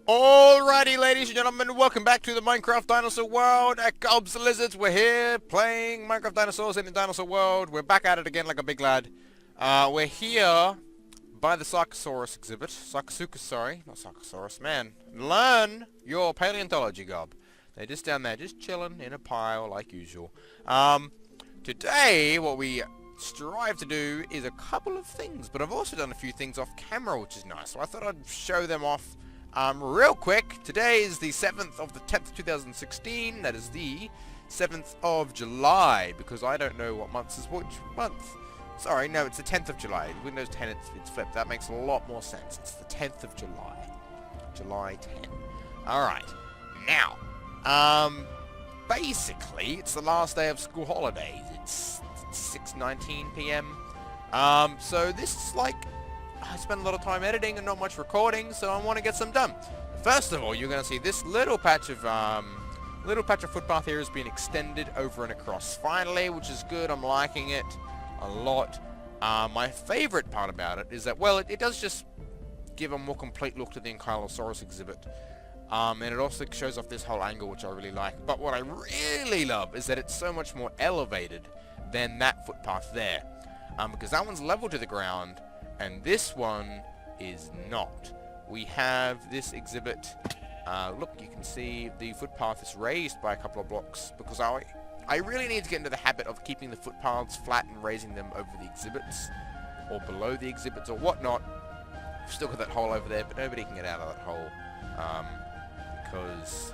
Alrighty, ladies and gentlemen, welcome back to the Minecraft Dinosaur World. At Gobs Lizards, we're here playing Minecraft Dinosaurs in the Dinosaur World. We're back at it again like a big lad. We're here by the Sarcosaurus exhibit. Sarcosuchus, sorry. Not Sarcosaurus, man. Learn your paleontology, Gob. They're just down there, just chilling in a pile like usual. Today, what we strive to do is a couple of things, but I've also done a few things off camera, which is nice. So I thought I'd show them off real quick. Today is the 7th of the 10th, 2016. That is the 7th of July, because I don't know what month is which month. Sorry, no, it's the 10th of July. Windows 10, it's flipped. That makes a lot more sense. It's the 10th of July. July 10. Alright. Now, basically, it's the last day of school holidays. It's 6:19 p.m. So this is like, I spend a lot of time editing and not much recording, so I want to get some done. First of all, you're going to see this little patch of footpath here has been extended over and across finally, which is good. I'm liking it a lot. My favorite part about it is that, well, it does just give a more complete look to the Ankylosaurus exhibit. And it also shows off this whole angle, which I really like. But what I really love is that it's so much more elevated than that footpath there. Because that one's level to the ground, and this one is not. We have this exhibit. Look, you can see the footpath is raised by a couple of blocks, because I really need to get into the habit of keeping the footpaths flat and raising them over the exhibits, or below the exhibits, or whatnot. I've still got that hole over there, but nobody can get out of that hole, because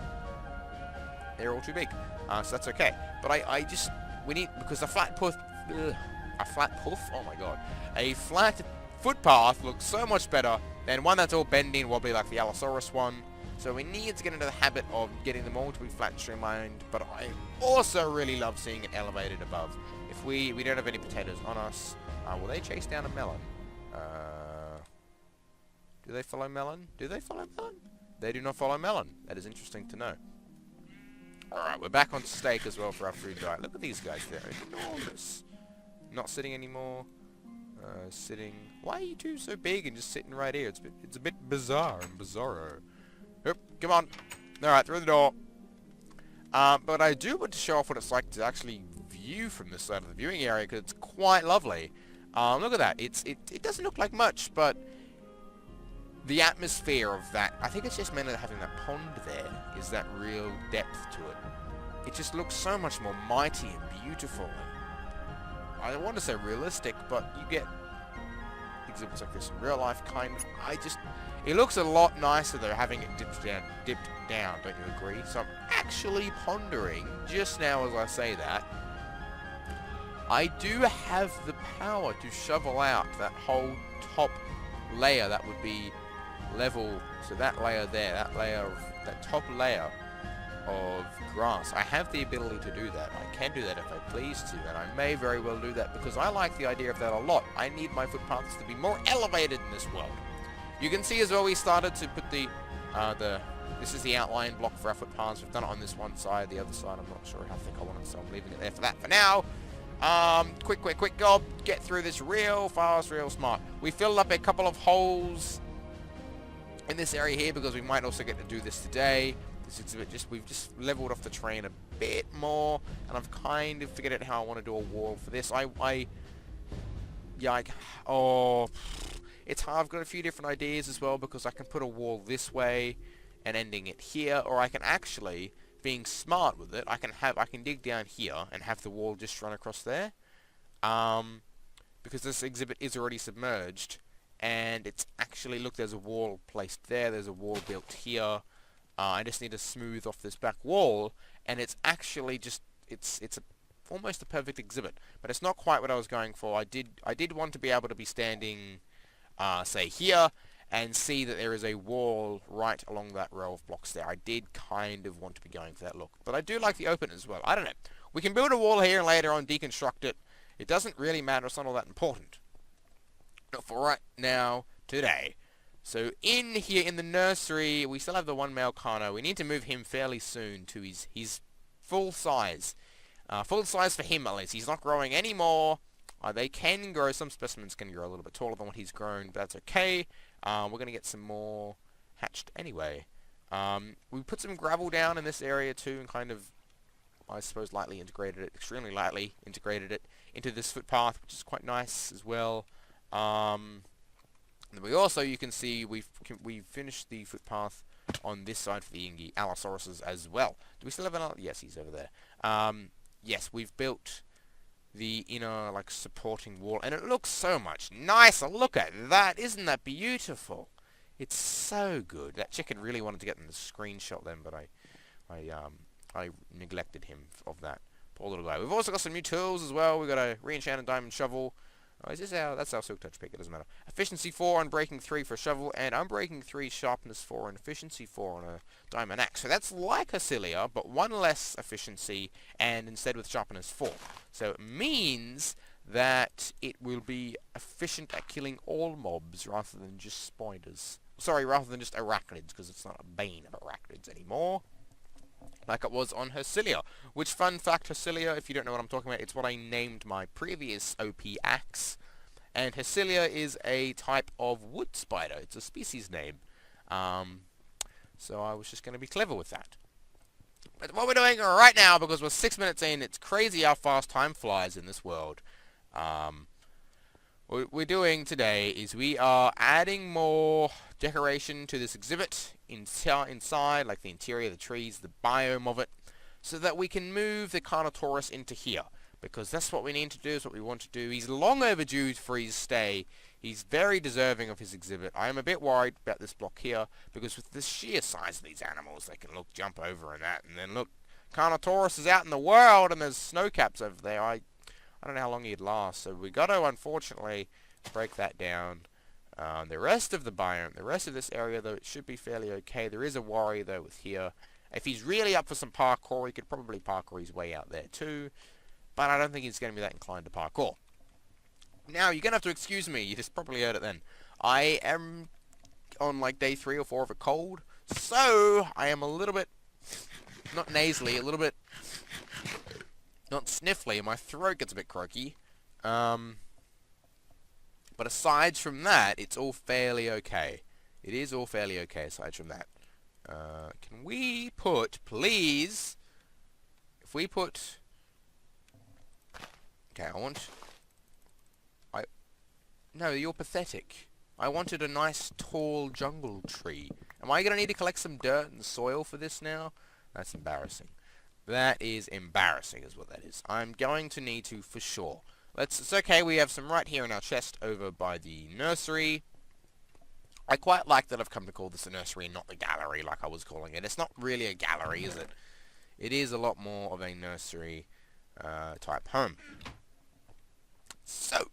they're all too big. So that's okay. But we need, because a flat puff, oh my god, a flat footpath looks so much better than one that's all bendy and wobbly like the Allosaurus one. So we need to get into the habit of getting them all to be flat and streamlined, but I also really love seeing it elevated above. If we don't have any potatoes on us, will they chase down a melon? Do they follow melon? Do they follow melon? They do not follow melon. That is interesting to know. Alright, we're back on steak as well for our food diet. Look at these guys, they're enormous. Not sitting anymore. Sitting. Why are you two so big and just sitting right here? It's a bit bizarre and bizarro. Yep, come on. Alright, through the door. But I do want to show off what it's like to actually view from this side of the viewing area, because it's quite lovely. Look at that. It doesn't look like much, but the atmosphere of that, I think it's just mainly having that pond there, is that real depth to it. It just looks so much more mighty and beautiful. And I don't want to say realistic, but you get exhibits like this in real life, kind of. It looks a lot nicer though, having it dipped down, don't you agree? So I'm actually pondering, just now as I say that, I do have the power to shovel out that whole top layer that would be level, so that layer there, that top layer of grass. I have the ability to do that. I can do that if I please to, and I may very well do that because I like the idea of that a lot. I need my footpaths to be more elevated in this world. You can see as well we started to put this is the outline block for our footpaths. We've done it on this one side, the other side I'm not sure how thick I want it, so I'm leaving it there for that for now. Quick gob, get through this real fast, real smart. We filled up a couple of holes in this area here because we might also get to do this today. This exhibit we've just leveled off the terrain a bit more, and I've kind of figured out how I want to do a wall for this. It's hard. I've got a few different ideas as well, because I can put a wall this way and ending it here, or I can actually, being smart with it, I can dig down here and have the wall just run across there, because this exhibit is already submerged. And it's actually, look, there's a wall placed there, there's a wall built here. I just need to smooth off this back wall, and it's actually just, it's almost a perfect exhibit. But it's not quite what I was going for. I did want to be able to be standing, say here, and see that there is a wall right along that row of blocks there. I did kind of want to be going for that look. But I do like the open as well. I don't know. We can build a wall here and later on deconstruct it. It doesn't really matter, it's not all that important. Not for right now, today. So in here in the nursery, we still have the one male Carno. We need to move him fairly soon to his full size. Full size for him at least. He's not growing anymore. They can grow, some specimens can grow a little bit taller than what he's grown, but that's okay. We're going to get some more hatched anyway. We put some gravel down in this area too, and kind of, I suppose, extremely lightly integrated it into this footpath, which is quite nice as well. And we also, you can see, we've finished the footpath on this side for the Allosauruses as well. Do we still have an? Yes, he's over there. Yes, we've built the inner, like, supporting wall, and it looks so much nicer. Look at that! Isn't that beautiful? It's so good. That chicken really wanted to get in the screenshot then, but I neglected him of that. Poor little guy. We've also got some new tools as well. We've got a re-enchanted diamond shovel. Oh, that's our silk touch pick, it doesn't matter. Efficiency 4 on breaking 3 for a shovel, and unbreaking 3, sharpness 4, and efficiency 4 on a diamond axe. So that's like Hasilia, but 1 less efficiency, and instead with sharpness 4. So it means that it will be efficient at killing all mobs rather than just spiders. Sorry, rather than just arachnids, because it's not a bane of arachnids anymore, like it was on Hasilia. Which, fun fact, Hasilia, if you don't know what I'm talking about, it's what I named my previous OP axe. And Hasilia is a type of wood spider. It's a species name. So I was just going to be clever with that. But what we're doing right now, because we're 6 minutes in, it's crazy how fast time flies in this world. What we're doing today is we are adding more decoration to this exhibit inside, like the interior, the trees, the biome of it, so that we can move the Carnotaurus into here, because that's what we need to do, is what we want to do. He's long overdue for his stay. He's very deserving of his exhibit. I am a bit worried about this block here, because with the sheer size of these animals, they can jump over and that, and then look, Carnotaurus is out in the world, and there's snowcaps over there. I don't know how long he'd last, so we got to, unfortunately, break that down. The rest of the biome, the rest of this area, though, it should be fairly okay. There is a worry, though, with here. If he's really up for some parkour, he could probably parkour his way out there, too. But I don't think he's going to be that inclined to parkour. Now, you're going to have to excuse me. You just probably heard it then. I am on, like, day 3 or 4 of a cold. So, I am a little bit, not nasally, a little bit, not sniffly. My throat gets a bit croaky. But aside from that, it's all fairly okay. It is all fairly okay aside from that. Can we put, please, if we put, okay, no, you're pathetic. I wanted a nice tall jungle tree. Am I going to need to collect some dirt and soil for this now? That's embarrassing. That is embarrassing is what that is. I'm going to need to for sure. It's okay, we have some right here in our chest over by the nursery. I quite like that I've come to call this a nursery and not the gallery like I was calling it. It's not really a gallery, is it? It is a lot more of a nursery type home. So,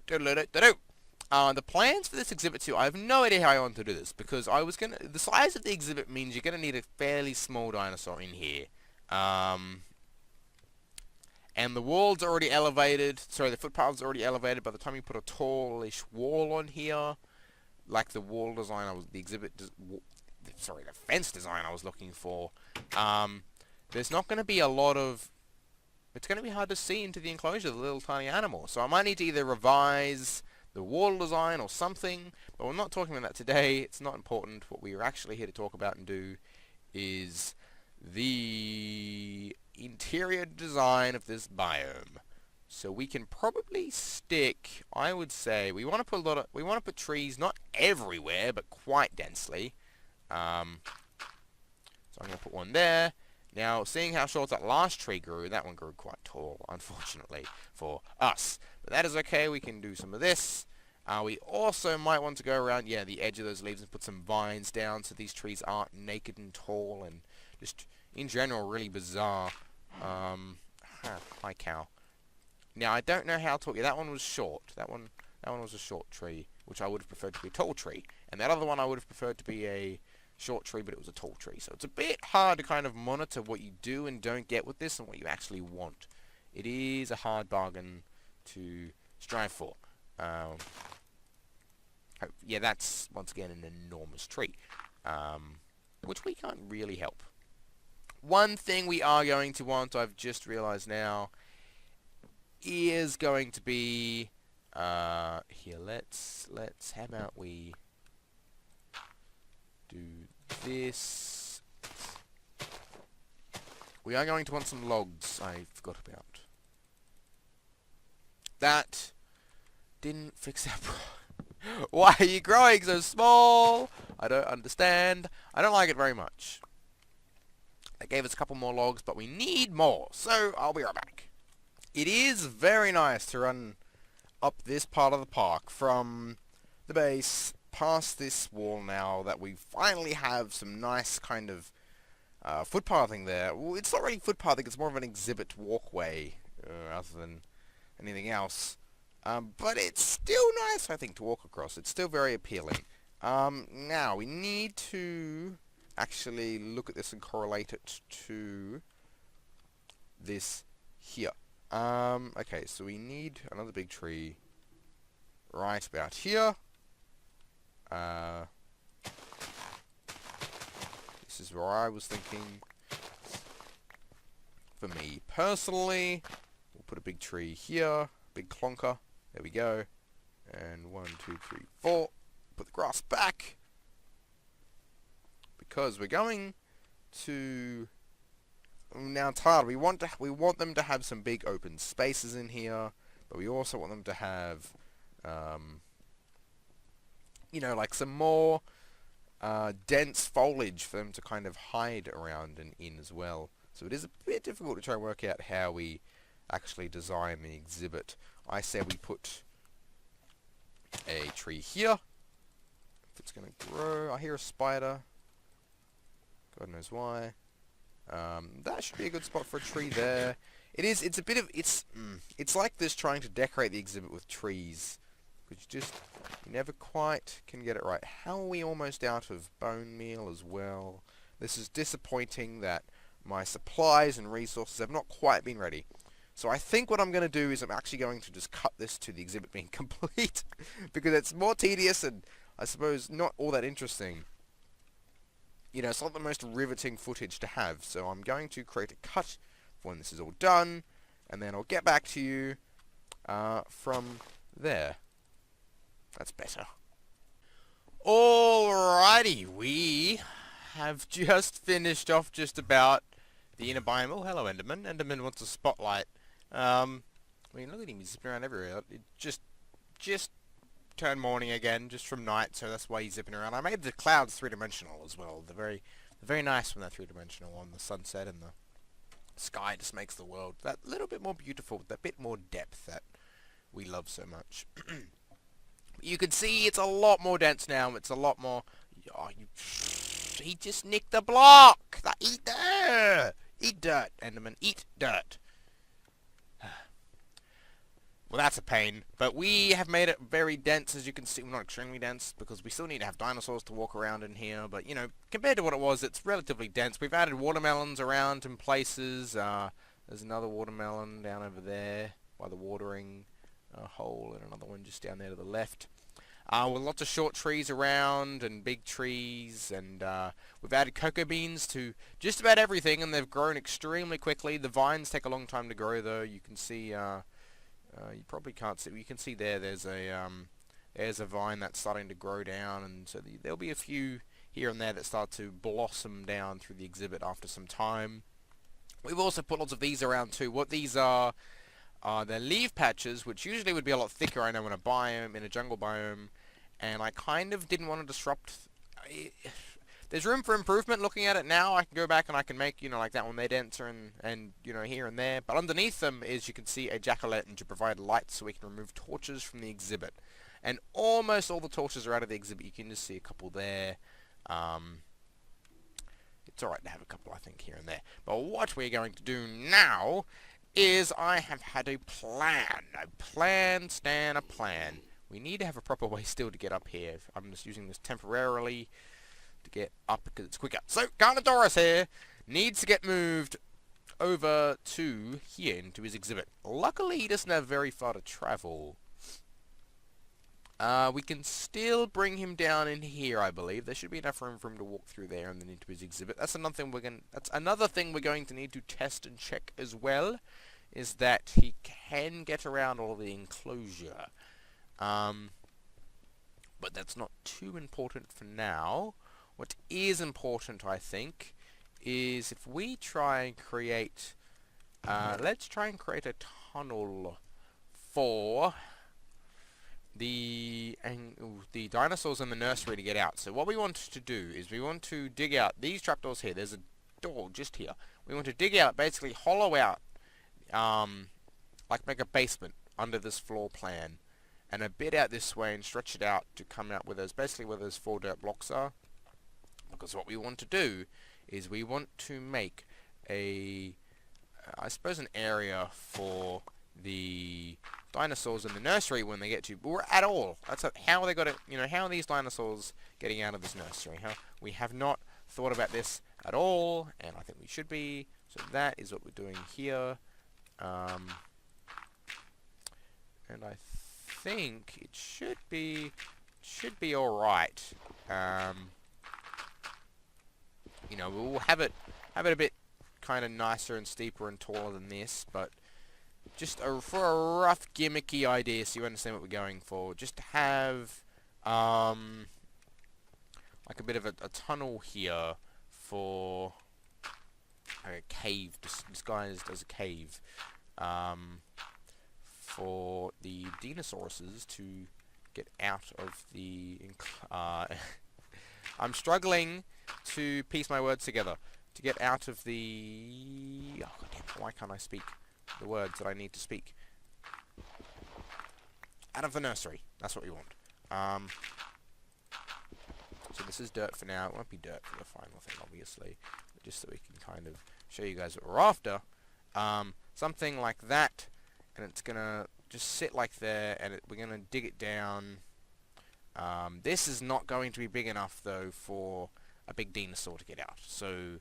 the plans for this exhibit too, I have no idea how I want to do this, because the size of the exhibit means you're gonna need a fairly small dinosaur in here. And the wall's already elevated, sorry, the footpath's already elevated. By the time you put a tallish wall on here, like the wall design the fence design I was looking for, there's not going to be a lot of, it's going to be hard to see into the enclosure of the little tiny animal. So I might need to either revise the wall design or something, but we're not talking about that today. It's not important. What we are actually here to talk about and do is the interior design of this biome. So we can probably stick, I would say, we want to put trees not everywhere, but quite densely. So I'm going to put one there. Now, seeing how short that last tree grew, that one grew quite tall, unfortunately, for us. But that is okay, we can do some of this. We also might want to go around, the edge of those leaves and put some vines down so these trees aren't naked and tall and just, in general, really bizarre. Hi, cow. Now, I don't know how tall, that one was short. That one was a short tree, which I would have preferred to be a tall tree. And that other one I would have preferred to be a short tree, but it was a tall tree. So it's a bit hard to kind of monitor what you do and don't get with this and what you actually want. It is a hard bargain to strive for. That's, once again, an enormous tree, which we can't really help. One thing we are going to want, I've just realized now, is going to be, here, how about we do this. We are going to want some logs, I forgot about. That didn't fix our problem. Why are you growing so small? I don't understand. I don't like it very much. They gave us a couple more logs, but we need more, so I'll be right back. It is very nice to run up this part of the park from the base past this wall now that we finally have some nice kind of footpathing there. Well, it's not really footpathing, it's more of an exhibit walkway rather than anything else. But it's still nice, I think, to walk across. It's still very appealing. Now, we need to actually look at this and correlate it to this here. Okay, so we need another big tree right about here. This is where I was thinking. For me personally, we'll put a big tree here, big clonker. There we go. And 1, 2, 3, 4. Put the grass back. Because we're going to now tile. We want them to have some big open spaces in here, but we also want them to have you know, like some more dense foliage for them to kind of hide around and in as well. So it is a bit difficult to try and work out how we actually design the exhibit. I say we put a tree here. If it's going to grow, I hear a spider. God knows why. That should be a good spot for a tree there. It's a bit of, it's like this trying to decorate the exhibit with trees. Which you never quite can get it right. How are we almost out of bone meal as well? This is disappointing that my supplies and resources have not quite been ready. So I think what I'm going to do is I'm actually going to just cut this to the exhibit being complete. Because it's more tedious and, I suppose, not all that interesting. You know, it's not the most riveting footage to have. So I'm going to create a cut when this is all done. And then I'll get back to you from there. That's better. Alrighty, we have just finished off just about the inner biome. Oh, hello, Enderman. Enderman wants a spotlight. I mean, look at him, he's zipping around everywhere. It just turned morning again, just from night, so that's why he's zipping around. I made the clouds three-dimensional as well. They're very nice when they're three-dimensional on the sunset, and the sky just makes the world that little bit more beautiful, that bit more depth that we love so much. You can see it's a lot more dense now. It's a lot more... Oh, he just nicked the block! Eat dirt! Eat dirt, Enderman. Eat dirt. Well, that's a pain. But we have made it very dense, as you can see. Well, not extremely dense, because we still need to have dinosaurs to walk around in here. But, you know, compared to what it was, it's relatively dense. We've added watermelons around in places. There's another watermelon down over there by the watering hole, and another one just down there to the left. With lots of short trees around and big trees, and we've added cocoa beans to just about everything, and they've grown extremely quickly. The vines take a long time to grow, though. You can see, you probably can't see. You can see there's a vine that's starting to grow down, and so there'll be a few here and there that start to blossom down through the exhibit after some time. We've also put lots of these around too. What these are they're leaf patches, which usually would be a lot thicker, I know, in a biome, in a jungle biome, and I kind of didn't want to disrupt... There's room for improvement looking at it now. I can go back and I can make, you know, like that one there denser and you know, here and there. But underneath them is, you can see, a jack-o'-lantern to provide light so we can remove torches from the exhibit. And almost all the torches are out of the exhibit. You can just see a couple there. It's alright to have a couple, I think, here and there. But what we're going to do now is I have had a plan. A plan, Stan, a plan. We need to have a proper way still to get up here. I'm just using this temporarily to get up because it's quicker. So, Carnotaurus here needs to get moved over to here into his exhibit. Luckily, he doesn't have very far to travel. We can still bring him down in here, I believe. There should be enough room for him to walk through there and then into his exhibit. That's another thing we're going to need to test and check as well, is that he can get around all the enclosure. But that's not too important for now. What is important, I think, is if we try and create, let's try and create a tunnel for the dinosaurs in the nursery to get out. So what we want to do is we want to dig out these trapdoors here. There's a door just here. We want to dig out, basically hollow out, like make a basement under this floor plan, and a bit out this way and stretch it out to come out with those, basically where those 4 dirt blocks are. Because what we want to do is we want to make a, I suppose, an area for the dinosaurs in the nursery when they get to, or at all. That's how they got it. You know, how are these dinosaurs getting out of this nursery? We have not thought about this at all, and I think we should be. So that is what we're doing here, and I think it should be all right. You know, we'll have it a bit kind of nicer and steeper and taller than this, but just for a rough gimmicky idea, so you understand what we're going for. Just to have like a bit of a tunnel here for a cave, disguised as a cave, for the dinosaurs to get out of the. I'm struggling to piece my words together. To get out of the. Oh, God damn it, why can't I speak the words that I need to speak? Out of the nursery. That's what we want. So this is dirt for now. It won't be dirt for the final thing, obviously. But just so we can kind of show you guys what we're after. Something like that. And it's going to just sit like there. And we're going to dig it down. This is not going to be big enough, though, for a big dinosaur to get out. So,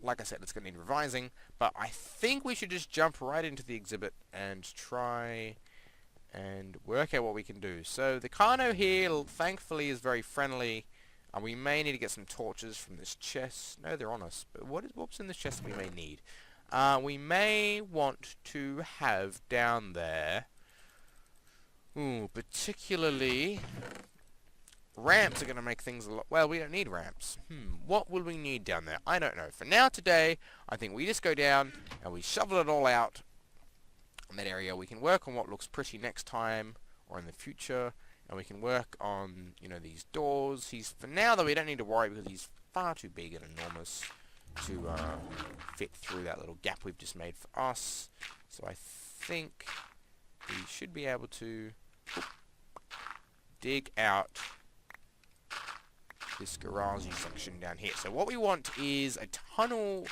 like I said, it's going to need revising. But I think we should just jump right into the exhibit and try and work out what we can do. So the Carno here, thankfully, is very friendly. We may need to get some torches from this chest. No, they're on us. But what's in this chest we may need? We may want to have down there, particularly, ramps are going to make things a lot. Well, we don't need ramps. What will we need down there? I don't know. For now, today, I think we just go down and we shovel it all out in that area. We can work on what looks pretty next time or in the future, and we can work on, you know, these doors. For now, though, we don't need to worry because he's far too big and enormous to fit through that little gap we've just made for us. So I think we should be able to dig out this garage section down here. So what we want is a tunnel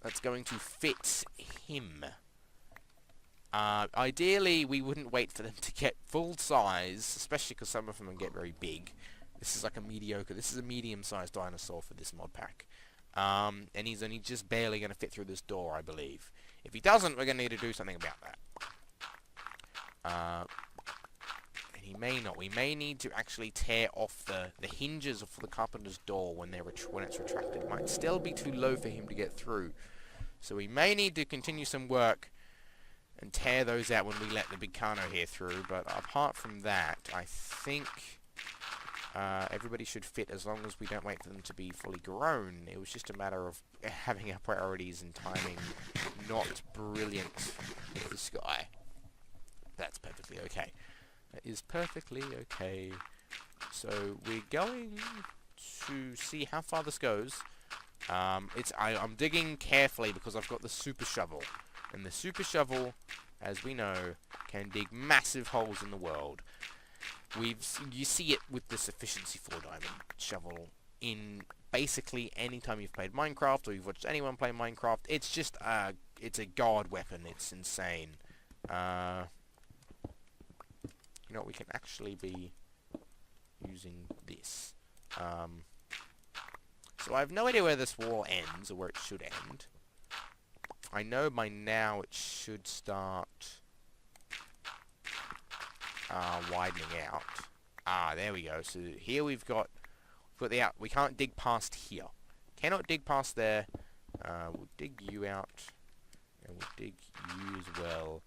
that's going to fit him. Ideally, we wouldn't wait for them to get full size, especially because some of them get very big. This is like a medium-sized dinosaur for this mod pack. And he's only just barely going to fit through this door, I believe. If he doesn't, we're going to need to do something about that. And he may not. We may need to actually tear off the hinges of the Carpenter's door when it's retracted. It might still be too low for him to get through. So we may need to continue some work and tear those out when we let the big Carno here through. But apart from that, I think everybody should fit as long as we don't wait for them to be fully grown. It was just a matter of having our priorities and timing not brilliant with this guy. That's perfectly okay. That is perfectly okay. So we're going to see how far this goes. I'm digging carefully because I've got the super shovel. And the super shovel, as we know, can dig massive holes in the world. You see it with this efficiency 4-diamond shovel in basically any time you've played Minecraft or you've watched anyone play Minecraft. It's just it's a god weapon. It's insane. You know, we can actually be using this. So I have no idea where this wall ends or where it should end. I know by now it should start widening out. There we go. So here we've got the out. We can't dig past here. Cannot dig past there. We'll dig you out, and we'll dig you as well.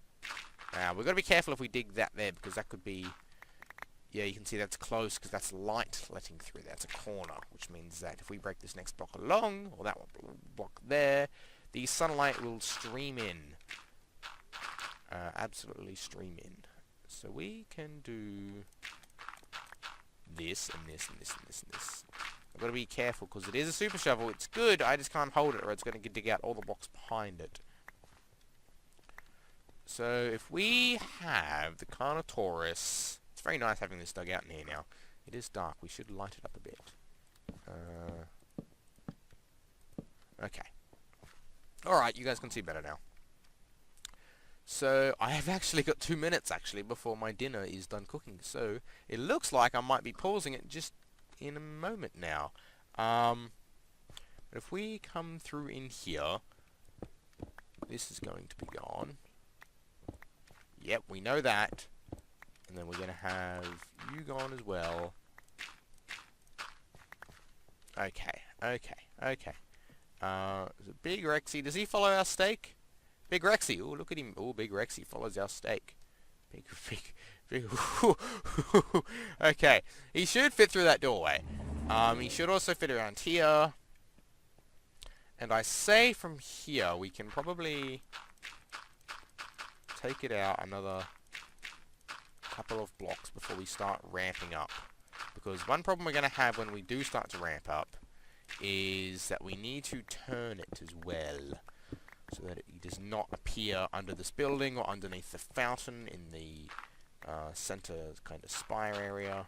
We've got to be careful if we dig that there because that could be Yeah, you can see that's close because that's light letting through. That's a corner, which means that if we break this next block along, or that one block there, the sunlight will stream in. Absolutely stream in. So we can do this, and this, and this, and this, and this. I've got to be careful because it is a super shovel. It's good, I just can't hold it or it's going to dig out all the blocks behind it. So if we have the Carnotaurus, it's very nice having this dug out in here now. It is dark, we should light it up a bit. Okay. Alright, you guys can see better now. So I have actually got 2 minutes actually before my dinner is done cooking. So it looks like I might be pausing it just in a moment now. But if we come through in here, this is going to be gone. Yep, we know that. And then we're going to have you gone as well. Okay, okay, okay. Is it Big Rexy? Does he follow our steak? Big Rexy. Oh, look at him. Oh, Big Rexy follows our steak. Big. Okay. He should fit through that doorway. He should also fit around here. And I say from here we can probably take it out another couple of blocks before we start ramping up. Because one problem we're going to have when we do start to ramp up is that we need to turn it as well, so that it does not appear under this building or underneath the fountain in the center kind of spire area.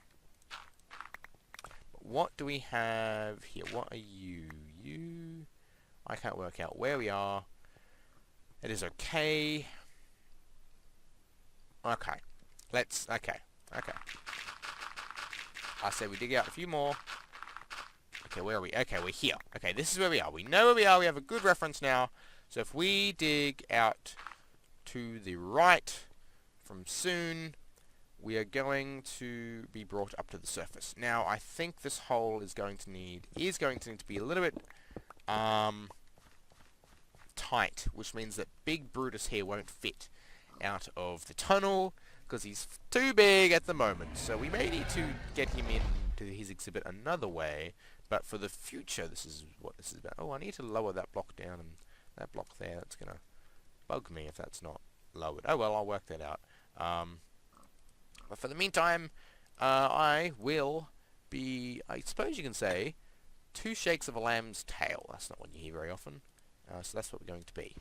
But what do we have here? What are you? You? I can't work out where we are. It is okay. Okay. Okay. I say we dig out a few more. Okay, where are we? Okay, we're here. Okay, this is where we are. We know where we are. We have a good reference now. So if we dig out to the right from soon, we are going to be brought up to the surface. Now, I think this hole is going to need to be a little bit tight, which means that Big Brutus here won't fit out of the tunnel because he's too big at the moment. So we may need to get him into his exhibit another way, but for the future, this is what this is about. Oh, I need to lower that block down, and that block there, that's going to bug me if that's not lowered. Oh well, I'll work that out. But for the meantime, I will be, I suppose you can say, 2 shakes of a lamb's tail. That's not one you hear very often. So that's what we're going to be.